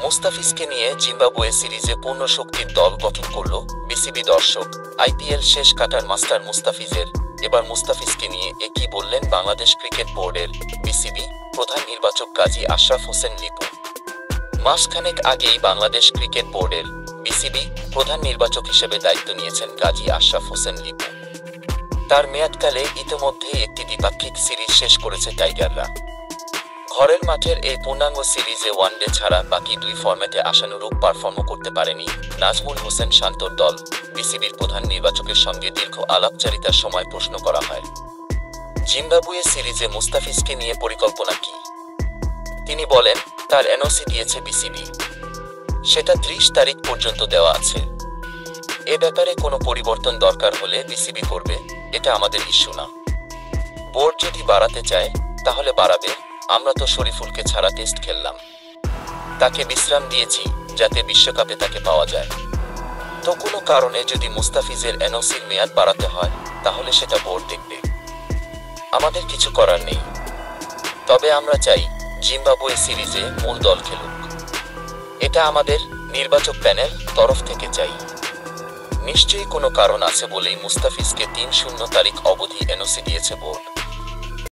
মুস্তাফিজকে নিয়ে জিম্বাবুয়ে সিরিজে পূর্ণ শক্তির দল গঠন করল বিসিবি। দর্শক, আইপিএল শেষ কাটার মাস্টার মুস্তাফিজের এবার মুস্তাফিজকে নিয়ে কি বললেন বাংলাদেশ ক্রিকেট বোর্ডের বিসিবি প্রধান নির্বাচক গাজী আশরাফ হোসেন লিপু। মাসখানেক আগেই বাংলাদেশ ক্রিকেট বোর্ডের বিসিবি প্রধান নির্বাচক হিসেবে দায়িত্ব নিয়েছেন গাজী আশরাফ হোসেন লিপু। তার মেয়াদকালে ইতিমধ্যেই একটি দ্বিপাক্ষিক সিরিজ শেষ করেছে টাইগাররা। ঘরের মাঠের এই পূর্ণাঙ্গ সিরিজে ওয়ানডে ছাড়া বাকি দুই ফরম্যাটে আশানুরূপ পারফর্মও করতে পারেনি নাজমুল হোসেন শান্তর দল। বিসিবির প্রধান নির্বাচকের সঙ্গে দীর্ঘ আলাপচারিতার সময় প্রশ্ন করা হয়, জিম্বাবুয়ে সিরিজে মুস্তাফিজকে নিয়ে পরিকল্পনা কি। তিনি বলেন, তার এনওসি দিয়েছে বিসিবি, সেটা 30 তারিখ পর্যন্ত দেওয়া আছে। এ ব্যাপারে কোনো পরিবর্তন দরকার হলে বিসিবি করবে, এটা আমাদের ইস্যু না। বোর্ড যদি বাড়াতে চায় তাহলে বাড়াবে। আমরা তো শরীফুলকে ছাড়া টেস্ট খেললাম, তাকে বিশ্রাম দিয়েছি যাতে বিশ্বকাপে তাকে পাওয়া যায়। তো কোনো কারণে যদি মুস্তাফিজের এনওসির মেয়াদ বাড়াতে হয় তাহলে সেটা বোর্ড দেখবে, আমাদের কিছু করার নেই। তবে আমরা চাই জিম্বাবুয়ে সিরিজে মূল দল খেলুক, এটা আমাদের নির্বাচক প্যানেল তরফ থেকে চাই। নিশ্চয়ই কোনো কারণ আছে বলেই মুস্তাফিজকে 3-0 তারিখ অবধি এনওসি দিয়েছে বোর্ড।